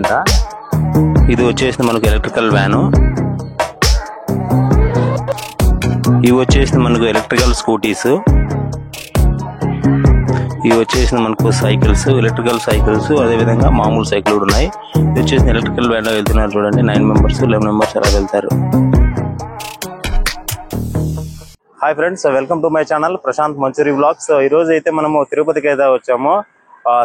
అంట. ఇది వచ్చేసి మనకు ఎలక్ట్రికల్ వ్యాను, ఇవి వచ్చేసి మనకు ఎలక్ట్రికల్ స్కూటీస్, ఇవి వచ్చేసి మనకు సైకిల్స్, ఎలక్ట్రికల్ సైకిల్స్, అదేవిధంగా మామూలు సైకిల్ కూడా ఉన్నాయి. ఇది వచ్చేసి ఎలక్ట్రికల్ వ్యాన్ లో వెళ్తున్నారు చూడండి. 9 మెంబర్స్ 11 మెంబర్స్ అలా వెళ్తారు. Hi friends, welcome to my channel Prashanth Manchuri vlogs. ఈ రోజు అయితే మనము తిరుపతికి అయితే వచ్చాము.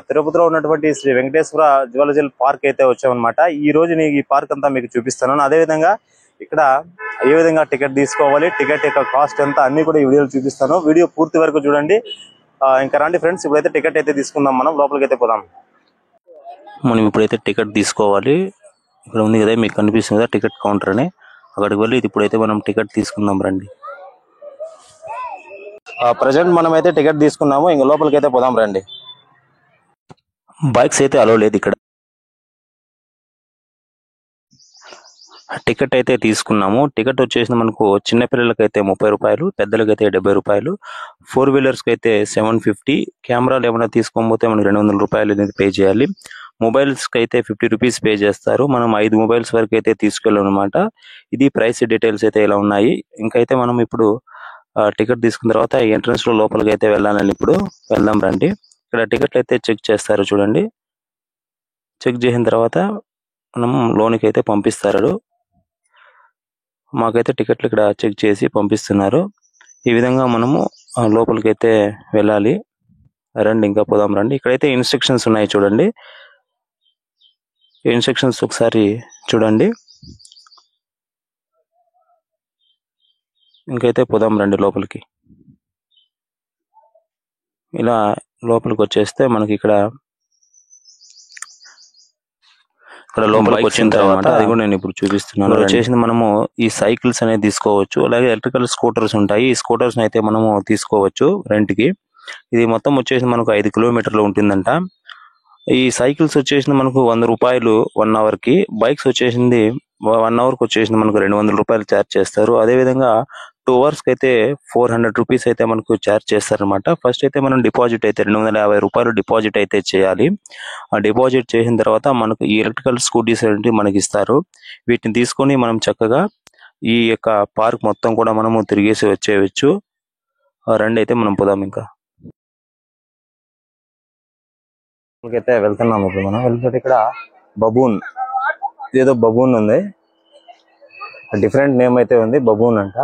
తిరుపతిలో ఉన్నటువంటి శ్రీ వెంకటేశ్వర జువాలజికల్ పార్క్ అయితే వచ్చామన్నమాట. ఈ రోజు నేను ఈ పార్క్ అంతా మీకు చూపిస్తాను. అదేవిధంగా ఇక్కడ ఏ విధంగా టికెట్ తీసుకోవాలి, టికెట్ యొక్క కాస్ట్ ఎంత అన్ని కూడా ఈ వీడియోలో చూపిస్తాను. వీడియో పూర్తి వరకు చూడండి. ఇంకా రండి ఫ్రెండ్స్, ఇప్పుడైతే టికెట్ అయితే తీసుకుందాం. మనం లోపలికి అయితే పోదాం. మనం ఇప్పుడైతే టికెట్ తీసుకోవాలి. ఇక్కడ ఉంది కదా, మీకు కనిపిస్తుంది కదా టికెట్ కౌంటర్ అని, అక్కడికి వెళ్ళి ఇప్పుడైతే మనం టికెట్ తీసుకుందాం రండి. ప్రజెంట్ మనం అయితే టికెట్ తీసుకున్నాము. ఇంకా లోపలికి అయితే పోదాం రండి. బైక్స్ అయితే అలో లేదు ఇక్కడ. టికెట్ అయితే తీసుకున్నాము. టికెట్ వచ్చేసి మనకు చిన్నపిల్లలకి అయితే 30 రూపాయలు, పెద్దలకి అయితే 70 రూపాయలు, 4 వీలర్స్ కి అయితే 750. కెమెరాలు ఏమైనా తీసుకోకపోతే మనకి 200 రూపాయలు అనేది పే చేయాలి. మొబైల్స్ కి అయితే 50 రూపీస్ పే చేస్తారు. మనం 5 మొబైల్స్ వరకు అయితే తీసుకెళ్ళాం అనమాట. ఇది ప్రైస్ డీటెయిల్స్ అయితే ఇలా ఉన్నాయి. ఇంకైతే మనం ఇప్పుడు టికెట్ తీసుకున్న తర్వాత ఎంట్రన్స్ లో లోపలికి అయితే వెళ్ళాలని ఇప్పుడు వెళ్దాం రండి. ఇక్కడ టికెట్లు అయితే చెక్ చేస్తారు చూడండి. చెక్ చేసిన తర్వాత మనం లోనికి అయితే పంపిస్తారు. మాకైతే టికెట్లు ఇక్కడ చెక్ చేసి పంపిస్తున్నారు. ఈ విధంగా మనము లోపలికి అయితే వెళ్ళాలి. రండి ఇంకా పోదాం రండి. ఇక్కడైతే ఇన్స్ట్రక్షన్స్ ఉన్నాయి చూడండి. ఇన్స్ట్రక్షన్స్ ఒకసారి చూడండి. ఇంకైతే పోదాం రండి లోపలికి. ఇలా లోపలికి వచ్చేస్తే మనకి ఇక్కడ లోపలికి వచ్చిన తర్వాత అది కూడా నేను ఇప్పుడు చూపిస్తున్నాను. వచ్చేసింది మనము ఈ సైకిల్స్ అనేది తీసుకోవచ్చు. అలాగే ఎలక్ట్రికల్ స్కూటర్స్ ఉంటాయి. ఈ స్కూటర్స్ అయితే మనము తీసుకోవచ్చు రెంట్ కి. ఇది మొత్తం వచ్చేసి మనకు 5 కిలోమీటర్లు ఉంటుందంట. ఈ సైకిల్స్ వచ్చేసింది మనకు 100 రూపాయలు 1 అవర్ కి. బైక్స్ వచ్చేసింది 1 అవర్ కి వచ్చేసింది మనకు 200 రూపాయలు ఛార్జ్ చేస్తారు. అదే విధంగా 2 అవర్స్ కి అయితే 400 రూపీస్ అయితే మనకు ఛార్జ్ చేస్తారనమాట. ఫస్ట్ అయితే మనం డిపాజిట్ అయితే 250 రూపాయలు డిపాజిట్ అయితే చేయాలి. ఆ డిపాజిట్ చేసిన తర్వాత మనకు ఈ ఎలక్ట్రికల్ స్కూటీస్ అనేవి మనకి ఇస్తారు. వీటిని తీసుకొని మనం చక్కగా ఈ యొక్క పార్క్ మొత్తం కూడా మనము తిరిగేసి వచ్చేయచ్చు. రండి అయితే మనం పోదాం. ఇంకా అయితే వెళ్తున్నాము. ఇప్పుడు మనం వెళ్తే ఇక్కడ బబూన్, ఏదో బబూన్ ఉంది, డిఫరెంట్ నేమ్ అయితే ఉంది, బబూన్ అంట.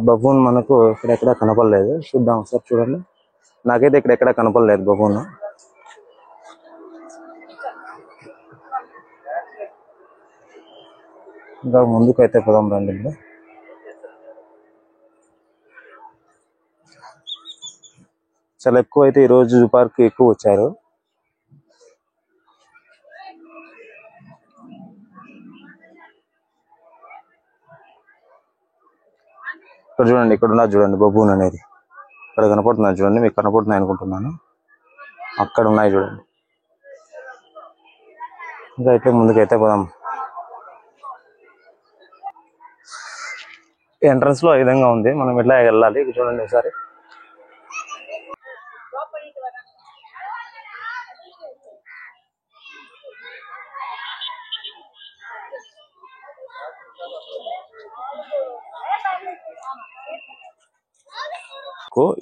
బబూన్ మనకు ఇక్కడెక్కడ కనపడలేదు. చూద్దాం ఒకసారి చూడండి. నాకైతే ఇక్కడెక్కడ కనపడలేదు బబూన్. ఇంకా ముందుకు అయితే పోదాం రండి. ఇప్పుడు చాలా ఎక్కువ అయితే ఈరోజు జూ పార్క్ ఎక్కువ వచ్చారు. ఇక్కడ చూడండి, ఇక్కడ ఉన్నది చూడండి బబూన్ అనేది. ఇక్కడ కనపడుతున్నాయి చూడండి, మీకు కనపడుతున్నాయి అనుకుంటున్నాను. అక్కడ ఉన్నాయి చూడండి. ఇంకా అయితే ముందుకైతే పోదాం. ఎంట్రన్స్ లో ఈ విధంగా ఉంది. మనం ఎట్లా వెళ్ళాలి చూడండి ఒకసారి.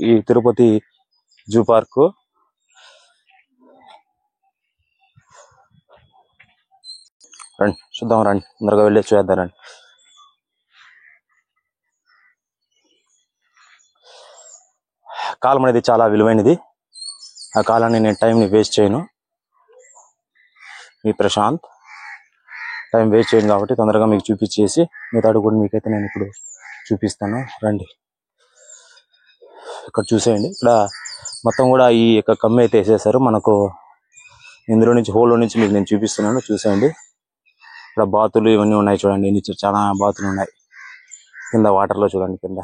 ఈ తిరుపతి జూ పార్క్ రండి చూద్దాం. రండి తొందరగా వెళ్ళి చూద్దాం రండి. కాలం అనేది చాలా విలువైనది. ఆ కాలాన్ని నేను టైంని వేస్ట్ చేయను. మీ ప్రశాంత్ టైం వేస్ట్ చేయను కాబట్టి తొందరగా మీకు చూపించేసి మిగతాడు కూడా మీకైతే నేను ఇప్పుడు చూపిస్తాను. రండి. ఇక్కడ చూసేయండి. ఇక్కడ మొత్తం కూడా ఈ యొక్క కమ్మి అయితే వేసేసారు. మనకు ఇందులో నుంచి హోల్లో నుంచి మీకు నేను చూపిస్తున్నాను. చూసేయండి. ఇక్కడ బాతులు ఇవన్నీ ఉన్నాయి చూడండి. చాలా బాతులు ఉన్నాయి. కింద వాటర్ లో చూడండి. కింద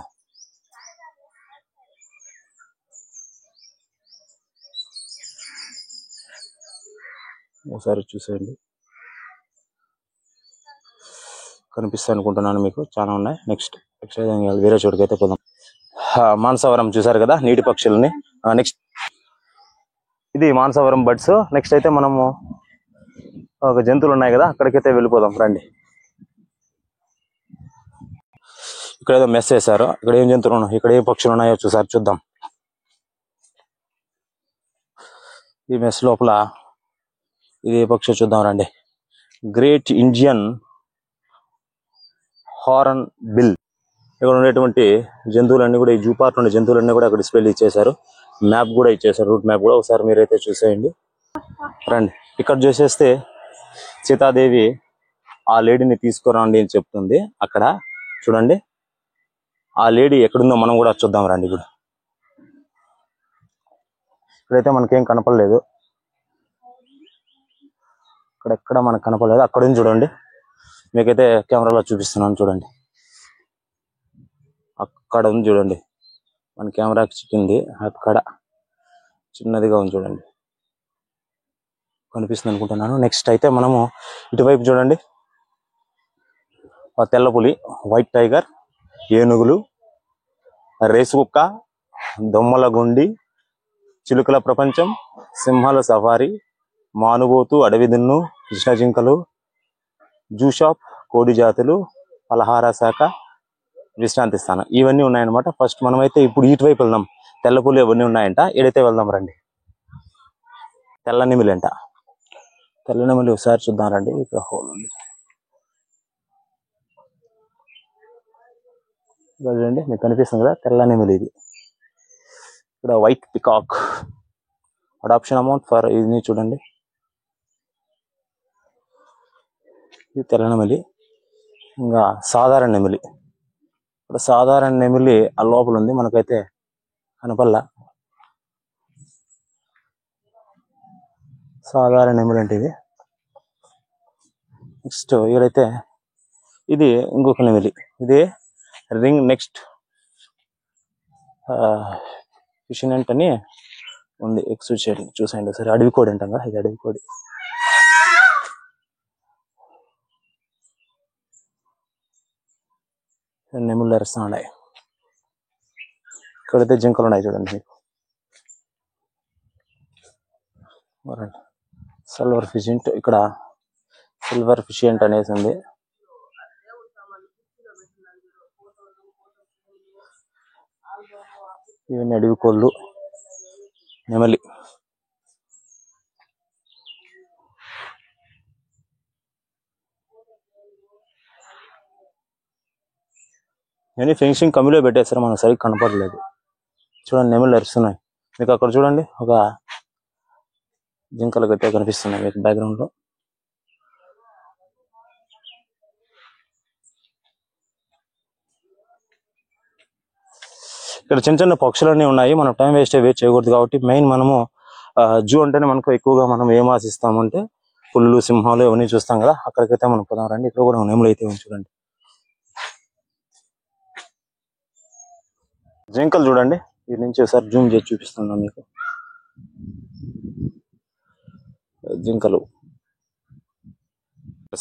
ఒకసారి చూసేయండి. కనిపిస్తాయి అనుకుంటున్నాను మీకు. చాలా ఉన్నాయి. నెక్స్ట్ వేరే చోటుకైతే పోదాం. మానసవరం చూసారు కదా నీటి పక్షులని. నెక్స్ట్ ఇది మానసవరం బర్డ్స్. నెక్స్ట్ అయితే మనము ఒక జంతువులు ఉన్నాయి కదా అక్కడికైతే వెళ్ళిపోదాం రండి. ఇక్కడ ఏదో మెస్ వేశారు. ఇక్కడ ఏం జంతువులు ఉన్నాయి, ఇక్కడ ఏ పక్షులు ఉన్నాయో చూద్దాం. ఈ మెస్ లోపల ఇది ఏ పక్షి చూద్దాం రండి. Great Indian horn bill. ఇక్కడ ఉండేటువంటి జంతువులన్నీ కూడా, ఈ జూ పార్క్ ఉండే జంతువులన్నీ కూడా అక్కడ డిస్ప్లే ఇచ్చేసారు. మ్యాప్ కూడా ఇచ్చేసారు, రూట్ మ్యాప్ కూడా. ఒకసారి మీరైతే చూసేయండి రండి. ఇక్కడ చూసేస్తే సీతాదేవి ఆ లేడీని తీసుకురండి అని చెప్తుంది. అక్కడ చూడండి, ఆ లేడీ ఎక్కడుందో మనం కూడా చూద్దాం రండి. ఇప్పుడు ఇక్కడైతే మనకేం కనపడలేదు, ఇక్కడెక్కడ మనకు కనపడలేదు. అక్కడ ఉంది చూడండి, మీకైతే కెమెరాలో చూపిస్తున్నాను చూడండి. అక్కడ ఉంది చూడండి, మన కెమెరాకి చిక్కింది. అక్కడ చిన్నదిగా ఉంది చూడండి, కనిపిస్తుంది అనుకుంటున్నాను. నెక్స్ట్ అయితే మనము ఇటువైపు చూడండి, తెల్ల పులి, వైట్ టైగర్, ఏనుగులు, రేసు కుక్క, దొమ్మల గుండి, చిలుకల ప్రపంచం, సింహాల సఫారీ, మానుబోతు, అడవి దున్ను, కృష్ణ జింకలు, జూ షాప్, కోడి జాతులు, పలహార శాఖ, విశ్రాంతి స్థానం, ఇవన్నీ ఉన్నాయన్నమాట. ఫస్ట్ మనమైతే ఇప్పుడు ఇటువైపు వెళ్దాం. తెల్ల పులి ఇవన్నీ ఉన్నాయంట, ఏడైతే వెళ్దాం రండి. తెల్ల నెమిలి అంట, తెల్ల నెమిలి ఒకసారి చూద్దాం రండి. ఇక్కడ హోల్ ఉంది చూడండి, మీకు కనిపిస్తుంది కదా తెల్ల నెమిలి. ఇది ఇక్కడ white peacock, adoption amount for ఇది చూడండి. ఇది తెల్ల నెమిలి. ఇంకా సాధారణ నెమిలి, ఇప్పుడు సాధారణ నెమిలి ఆ లోపల ఉంది, మనకైతే కనపల్లా. సాధారణ నెమిలి అంటే ఇది. నెక్స్ట్ ఇక్కడైతే ఇది ఇంకొక నెమిలి, ఇది రింగ్ నెక్స్ట్ ఫిషినెంట్ అని ఉంది. చూసేయండి సరే. అడవి కోడి అంటాం కదా, ఇది అడవి కోడి. నెమిళ్ళు అరుస్తా ఉన్నాయి. ఇక్కడైతే జింకలు ఉన్నాయి చూడండి మీకు. సిల్వర్ ఫిషియంట్, ఇక్కడ సిల్వర్ ఫిషియంట్ అనేసి ఉంది. ఇవన్నీ అడవి కోళ్ళు, నెమలి. ఇవన్నీ ఫెన్సింగ్ కమ్మిలో పెట్టేస్తారు, మనకు సరిగ్గా కనపడలేదు. చూడండి నెమళ్ళు అరుస్తున్నాయి మీకు. అక్కడ చూడండి ఒక జింకలు గట్టిగా కనిపిస్తున్నాయి మీకు బ్యాక్గ్రౌండ్ లో. ఇక్కడ చిన్న చిన్న పక్షులన్నీ ఉన్నాయి. మనం టైం వేస్ట్ చేయకూడదు కాబట్టి మెయిన్ మనము జూ అంటేనే మనకు ఎక్కువగా మనం ఏం ఆశిస్తామంటే పులులు, సింహాలు ఇవన్నీ చూస్తాం కదా, అక్కడికైతే మనం పోదాం రండి. ఇక్కడ కూడా నెమలు అయితే చూడండి, జింకలు చూడండి. వీటి నుంచి ఒకసారి జూమ్ చేసి చూపిస్తున్నాం మీకు. జింకలు,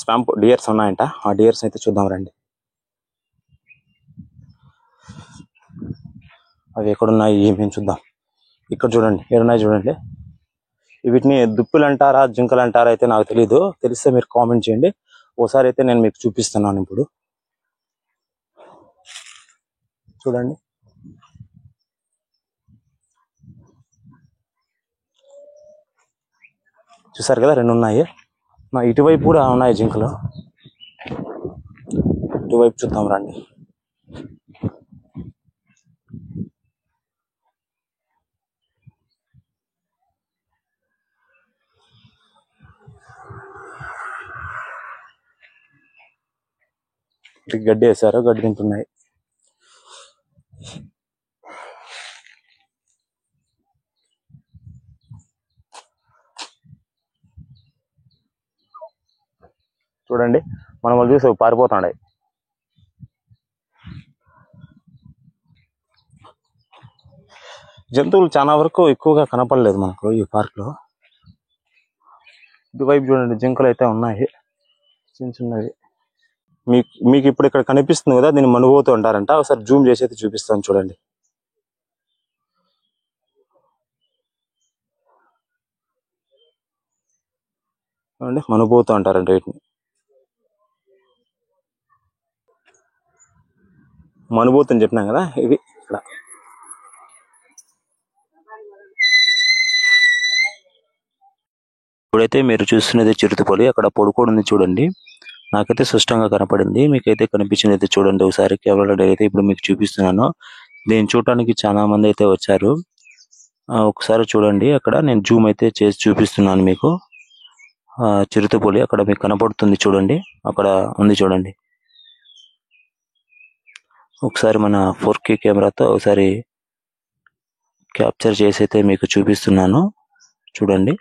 స్పాంప్ డియర్స్ ఉన్నాయంట, ఆ డియర్స్ అయితే చూద్దాం రండి. అవి ఎక్కడున్నాయి మేము చూద్దాం. ఇక్కడ చూడండి, ఏడున్నాయి చూడండి. వీటిని దుప్పులు అంటారా జింకలు అంటారా అయితే నాకు తెలీదు, తెలిస్తే మీరు కామెంట్ చేయండి. ఓసారి అయితే నేను మీకు చూపిస్తున్నాను. ఇప్పుడు చూడండి, చూసారు కదా రెండు ఉన్నాయి. ఇటువైపు కూడా ఉన్నాయి జింకలు, ఇటువైపు చూద్దాం రండి. గడ్డి వేసారు, గడ్డి తింటున్నాయి. చూడండి, మనం వాళ్ళు చూసి పారిపోతున్నాయి. జంతువులు చాలా వరకు ఎక్కువగా కనపడలేదు మనకు ఈ పార్క్ లో. ఇటువైపు చూడండి జింకలు అయితే ఉన్నాయి, చిన్న చిన్నవి. మీకు ఇప్పుడు ఇక్కడ కనిపిస్తుంది కదా, దీన్ని మనుబోతు అంటారంట. ఒకసారి జూమ్ చేసి అయితే చూపిస్తాను చూడండి. చూడండి, మనుబోతు అంటారండి వీటిని. మనుబోతు అని చెప్పినాం కదా, ఇవి ఇక్కడ. ఇప్పుడైతే మీరు చూస్తున్నది చిరుతపులి. అక్కడ పడుకోవడం ఉంది చూడండి. నాకైతే స్పష్టంగా కనపడింది. మీకైతే కనిపించింది అయితే చూడండి ఒకసారి. కెమెరాలో అయితే ఇప్పుడు మీకు చూపిస్తున్నాను. దీన్ని చూడటానికి చాలా మంది అయితే వచ్చారు. ఒకసారి చూడండి, అక్కడ నేను జూమ్ అయితే చేసి చూపిస్తున్నాను మీకు. చిరుతపులి అక్కడ మీకు కనపడుతుంది చూడండి, అక్కడ ఉంది చూడండి. ఒకసారి మన 4K కెమెరాతో ఒకసారి క్యాప్చర్ చేసి అయితే మీకు చూపిస్తున్నాను చూడండి.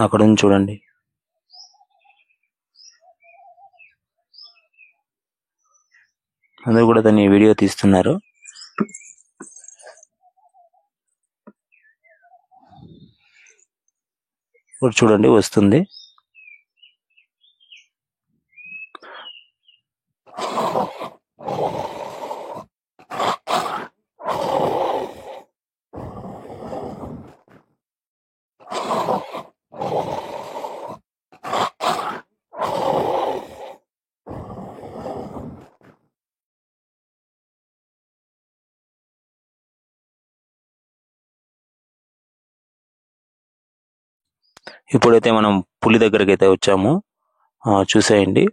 అక్కడ ఉంది చూడండి. అందరూ కూడా దాన్ని వీడియో తీస్తున్నారు. ఇప్పుడు చూడండి వస్తుంది. ఇప్పుడైతే మనం పులి దగ్గరికి అయితే వచ్చాము. చూసేయండి,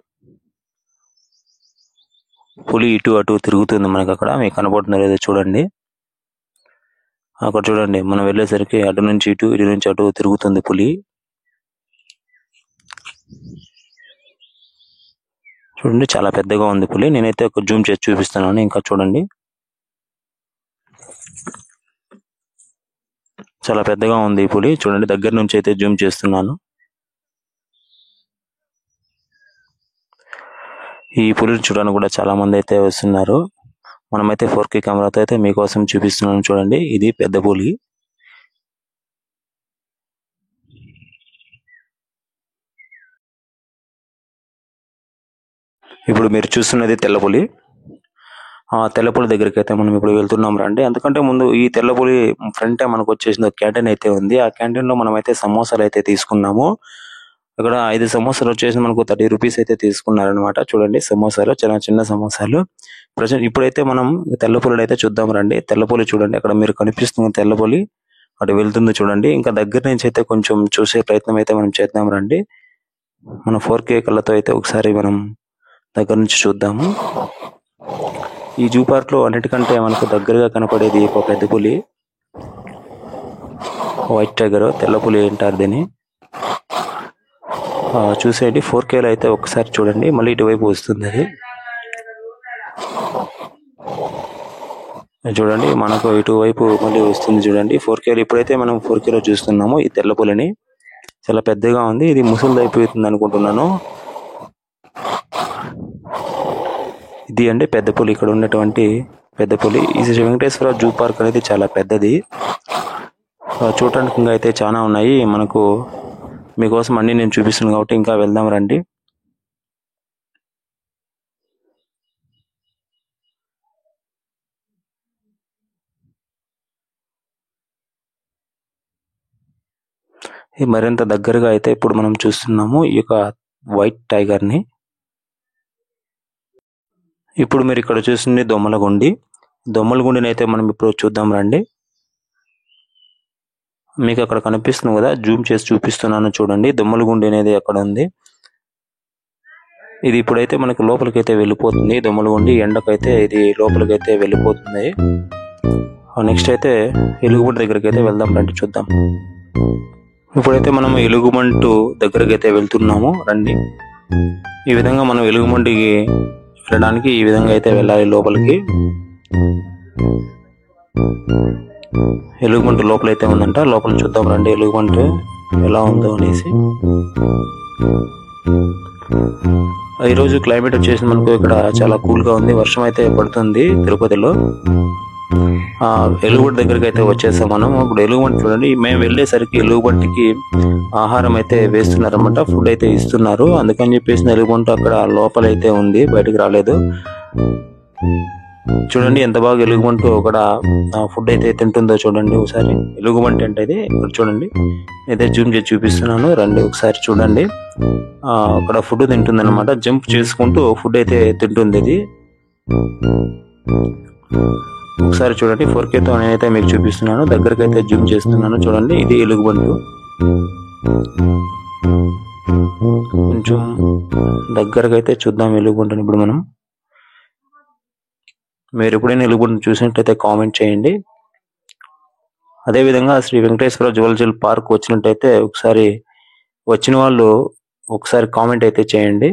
పులి ఇటు అటు తిరుగుతుంది మనకు. అక్కడ మీకు కనబడుతుంది లేదో చూడండి. అక్కడ చూడండి, మనం వెళ్ళేసరికి అటు నుంచి ఇటు, ఇటు నుంచి అటు తిరుగుతుంది పులి. చూడండి, చాలా పెద్దగా ఉంది పులి. నేనైతే ఒక జూమ్ చేసి చూపిస్తున్నాను. ఇంకా చూడండి, చాలా పెద్దగా ఉంది ఈ పులి. చూడండి, దగ్గర నుంచి అయితే జూమ్ చేస్తున్నాను. ఈ పులిని చూడడానికి కూడా చాలా మంది అయితే వస్తున్నారు. మనమైతే 4K కెమెరాతో అయితే మీకోసం చూపిస్తున్నాను చూడండి. ఇది పెద్ద పులి. ఇప్పుడు మీరు చూస్తున్నది తెల్లపులి. తెల్లపులి దగ్గరికి అయితే మనం ఇప్పుడు వెళ్తున్నాం రండి. ఎందుకంటే ముందు ఈ తెల్లపులి ఫ్రంట్ మనకు వచ్చేసిన క్యాంటీన్ అయితే ఉంది. ఆ క్యాంటీన్ లో మనం అయితే సమోసాలు అయితే తీసుకున్నాము. అక్కడ 5 సమోసాలు వచ్చేసి మనకు 30 రూపీస్ అయితే తీసుకున్నారనమాట. చూడండి, సమోసాలు చాలా చిన్న సమోసాలు. ఇప్పుడైతే మనం తెల్లపులి అయితే చూద్దాం రండి. తెల్లపులి చూడండి, అక్కడ మీరు కనిపిస్తున్న తెల్లపులి అటు వెళ్తుంది చూడండి. ఇంకా దగ్గర నుంచి అయితే కొంచెం చూసే ప్రయత్నం అయితే మనం చేద్దాం రండి. మన 4K కళ్ళతో అయితే ఒకసారి మనం దగ్గర నుంచి చూద్దాము. ఈ జూ పార్క్ లో అన్నిటికంటే మనకు దగ్గరగా కనపడేది ఒక పెద్ద పులి, వైట్ టైగర్, తెల్ల పులి అంటారు దీన్ని. చూసేయండి, 4K లో అయితే ఒకసారి చూడండి. మళ్ళీ ఇటువైపు వస్తుంది అది. చూడండి, మనకు ఇటువైపు మళ్ళీ వస్తుంది చూడండి 4K లో. ఇప్పుడైతే మనం 4K లో చూస్తున్నాము ఈ తెల్ల పులిని. చాలా పెద్దగా ఉంది. ఇది ముసలిది అయిపోతుంది అనుకుంటున్నాను. ఇది అండి పెద్ద పులి, ఇక్కడ ఉన్నటువంటి పెద్ద పులి. ఈ వెంకటేశ్వర జూ పార్క్ అనేది చాలా పెద్దది. చూడటానికి ఇంకా అయితే చాలా ఉన్నాయి. మనకు మీకోసం అన్ని నేను చూపిస్తున్నాను కాబట్టి ఇంకా వెళ్దాం రండి. మరింత దగ్గరగా అయితే ఇప్పుడు మనం చూస్తున్నాము ఈ యొక్క వైట్ టైగర్ ని. ఇప్పుడు మీరు ఇక్కడ చూస్తుంది దొమ్మలగుండి. దొమ్మలగుండిని అయితే మనం ఇప్పుడు చూద్దాం రండి. మీకు అక్కడ కనిపిస్తుంది కదా, జూమ్ చేసి చూపిస్తున్నాను చూడండి. దొమ్మలగుండి అనేది అక్కడ ఉంది. ఇది ఇప్పుడైతే మనకు లోపలికైతే వెళ్ళిపోతుంది. దొమ్మలగుండి ఎండకైతే ఇది లోపలికైతే వెళ్ళిపోతుంది. నెక్స్ట్ అయితే ఎలుగుబంటి దగ్గరికి అయితే వెళ్దాం రండి, చూద్దాం. ఇప్పుడైతే మనం ఎలుగుబంటు దగ్గరికి అయితే వెళ్తున్నాము రండి. ఈ విధంగా మనం ఎలుగుబంటికి వెళ్ళడానికి ఈ విధంగా అయితే వెళ్ళాలి లోపలికి. ఎలుగుబంటు లోపలైతే ఉందంట, లోపల చూద్దాం రండి ఎలుగుబంటు ఎలా ఉందో అనేసి. ఈరోజు క్లైమేట్ వచ్చేసి మనకు ఇక్కడ చాలా కూల్ గా ఉంది. వర్షం అయితే పడుతుంది తిరుపతిలో. ఎలుగుబంటి దగ్గరికి అయితే వచ్చేసాం మనం. ఇప్పుడు ఎలుగుబంటి చూడండి, మేము వెళ్ళేసరికి ఎలుగుబంటికి ఆహారం అయితే వేస్తున్నారన్నమాట, ఫుడ్ అయితే ఇస్తున్నారు. అందుకని చెప్పేసి ఎలుగుబంటి అక్కడ లోపలైతే ఉంది, బయటకు రాలేదు. చూడండి ఎంత బాగా ఎలుగుబంటు అక్కడ ఫుడ్ అయితే తింటుందో చూడండి. ఒకసారి ఎలుగుబంటి అంటే ఇది ఇక్కడ చూడండి, అయితే జూమ్ చేసి చూపిస్తున్నాను, రండి ఒకసారి చూడండి. అక్కడ ఫుడ్ తింటుంది అనమాట, జంప్ చేసుకుంటూ ఫుడ్ అయితే తింటుంది ఇది. ఒకసారి చూడండి 4K తో నేనైతే మీకు చూపిస్తున్నాను, దగ్గరకు అయితే జూమ్ చేస్తున్నాను చూడండి. ఇది ఎలుగుబంటు, కొంచెం దగ్గరకు అయితే చూద్దాం ఎలుగుబంటుని ఇప్పుడు మనం. మీరు ఎప్పుడైనా ఎలుగుబంటిని చూసినట్టయితే కామెంట్ చేయండి. అదేవిధంగా శ్రీ వెంకటేశ్వర జువలాజికల్ పార్క్ వచ్చినట్టయితే ఒకసారి వచ్చిన వాళ్ళు ఒకసారి కామెంట్ అయితే చేయండి.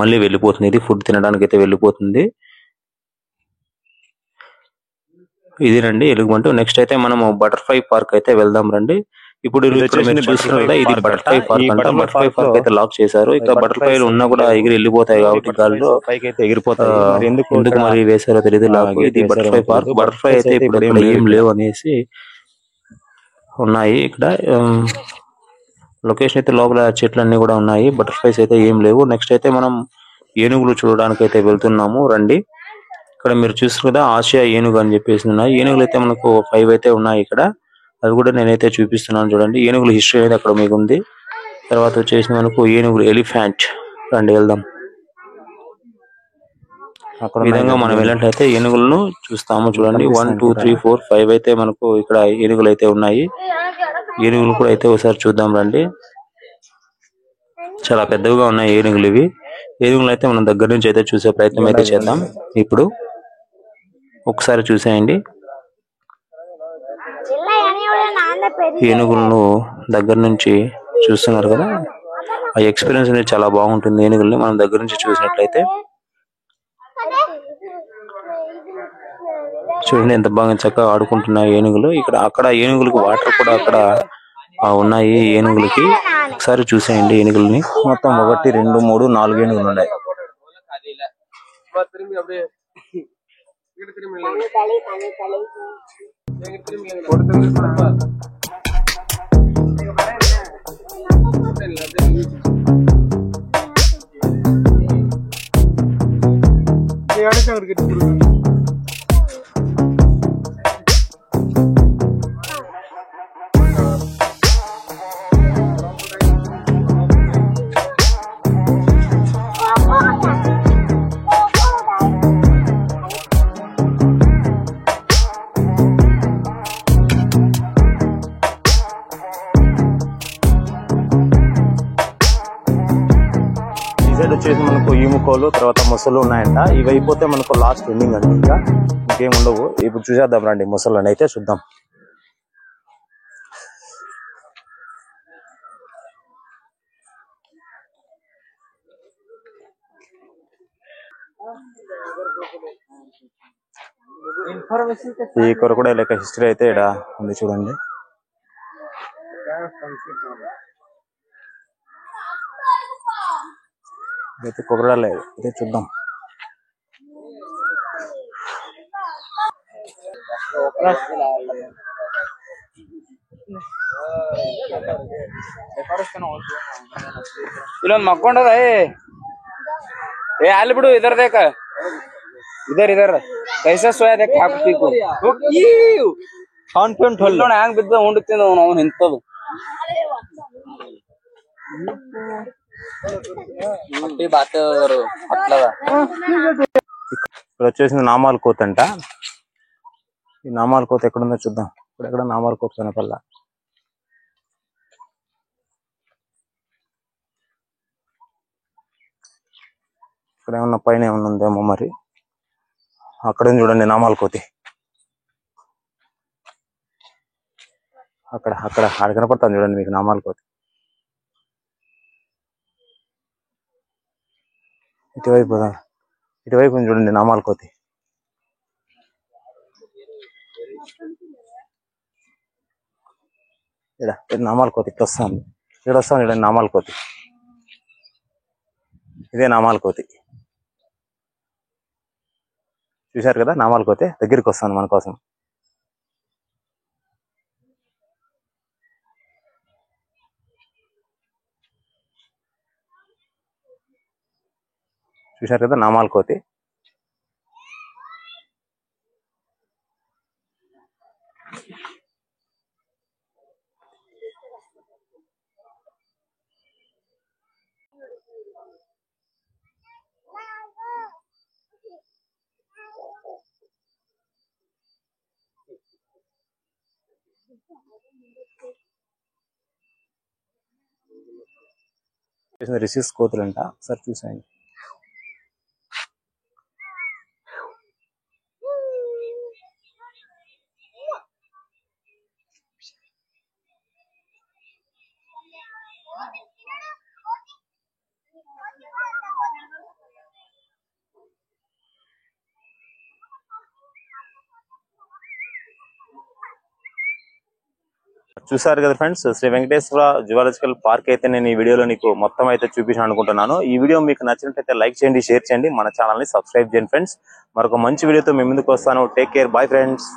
మళ్ళీ వెళ్ళిపోతుంది, ఇది ఫుడ్ తినడానికి అయితే వెళ్ళిపోతుంది. ఇది రండి ఎలుగుబంటు. నెక్స్ట్ అయితే మనము బటర్ఫ్లై పార్క్ అయితే వెళ్దాం రండి. ఇప్పుడు మీరు చూస్తున్నారు కదా, ఇది బటర్ఫ్లై పార్క్ అంట. బటర్ఫ్లై పార్క్ అయితే లాక్ చేశారు. ఇక బటర్ఫ్లైలు ఉన్నా కూడా ఎగిరి వెళ్ళిపోతాయి కాబట్టి గాల్లో పైకి అయితే ఎగిరిపోతాయి. ఎందుకు మరి వేశారో తెలియదు లాక్. ఇది బటర్ఫ్లై పార్క్. బటర్ఫ్లై అయితే ఇప్పుడు ఏం లేవు అనేసి ఉన్నాయి ఇక్కడ. లొకేషన్ అయితే లోపల చెట్లన్నీ కూడా ఉన్నాయి, బటర్ఫ్లైస్ అయితే ఏం లేవు. నెక్స్ట్ అయితే మనం ఏనుగులు చూడడానికి అయితే వెళ్తున్నాము రండి. ఇక్కడ మీరు చూస్తారు కదా ఆసియా ఏనుగు అని చెప్పేసి ఉన్నాయి. ఏనుగులు అయితే మనకు 5 అయితే ఉన్నాయి ఇక్కడ, అది కూడా నేనైతే చూపిస్తున్నాను చూడండి. ఏనుగుల హిస్టరీ అయితే అక్కడ మీకు ఉంది. తర్వాత వచ్చేసి మనకు ఏనుగులు ఎలిఫెంట్, రండి వెళ్దాం. అక్కడ విధంగా మనం వెళ్ళినట్లయితే ఏనుగులను చూస్తాము చూడండి. 1 2 3 4 5 అయితే మనకు ఇక్కడ ఏనుగులు అయితే ఉన్నాయి. ఏనుగులు కూడా అయితే ఒకసారి చూద్దాం రండి. చాలా పెద్దవిగా ఉన్నాయి ఏనుగులు ఇవి. ఏనుగులు అయితే మనం దగ్గర నుంచి అయితే చూసే ప్రయత్నం అయితే చేద్దాం. ఇప్పుడు ఒకసారి చూసేయండి ఏనుగులను దగ్గర నుంచి చూస్తున్నారు కదా, ఆ ఎక్స్పీరియన్స్ అనేది చాలా బాగుంటుంది. ఏనుగుల్ని మనం దగ్గర నుంచి చూసినట్లయితే చూడండి ఎంత బాగా చక్కగా ఆడుకుంటున్నాయి ఏనుగులు. ఇక్కడ అక్కడ ఏనుగులకు వాటర్ కూడా అక్కడ ఉన్నాయి ఏనుగులకి. ఒకసారి చూసేయండి ఏనుగుల్ని. మొత్తం 1 2 3 4 ఏనుగులు ఉన్నాయి. వచ్చేసి మనకు ఈముకోలు తర్వాత మొసలు ఉన్నాయంట. ఇవి అయిపోతే మనకు లాస్ట్ ఎండింగ్ అండి, ఇంకా ఇంకేం ఉండవు. ఇప్పుడు చూసేద్దాం రండి మొసళ్ళని అయితే చూద్దాం. ఈ కొరకుడే లెక్క హిస్టరీ అయితే ఇక్కడ ఉంది చూడండి. అయితే కొరడాలే అయితే చూద్దాం. इला मक्कोंड ए आलिबुडु इधर देख इधर इधर कैसा सोया देख हाकती को काउंट होल नोड ಹ್ಯಾಂಗ್ ಬಿದ್ದ ಉಂಡುತ್ತಿನ ಅವನು ಇಂತದು మట్టి బాత అట్లా. ఇక్కడ వచ్చేసింది నామాల కోత అంట. ఈ నామాల కోత ఎక్కడుందో చూద్దాం. ఇక్కడ నామాల కోత కనపల్ల. ఇక్కడ ఏమన్నా పైన ఏమన్నా ఉందేమో మరి. అక్కడ చూడండి నామాల కోతి. అక్కడ అక్కడ ఆడ కనపడతాను చూడండి మీకు నామాల కోతి. ఇటువైపు ఇటువైపు చూడండి నామాల కోతి. ఇక్కడ నామాల కోతి ఇట్లా వస్తాను, ఇక్కడ వస్తాను చూడండి నామాల కోతి. ఇదే నామాల కోతి, చూశారు కదా నామాల కోతి. దగ్గరికి వస్తాను మన కోసం. చూశారు కదా నామాల కోతి. రిషిస్ కోతులంట ఒకసారి చూసాయండి. చూసారు కదా friends, Shri Venkateswara zoological park అయితే నేను ఈ వీడియోలో నీకు మొత్తం అయితే చూపించాను అనుకుంటున్నాను. ఈ వీడియో మీకు నచ్చినట్లయితే లైక్ చేయండి, షేర్ చేయండి, మన ఛానల్ ని సబ్స్క్రైబ్ చేయండి ఫ్రెండ్స్. మరొక మంచి వీడియోతో మీ ముందుకు వస్తాను. Take care, bye friends.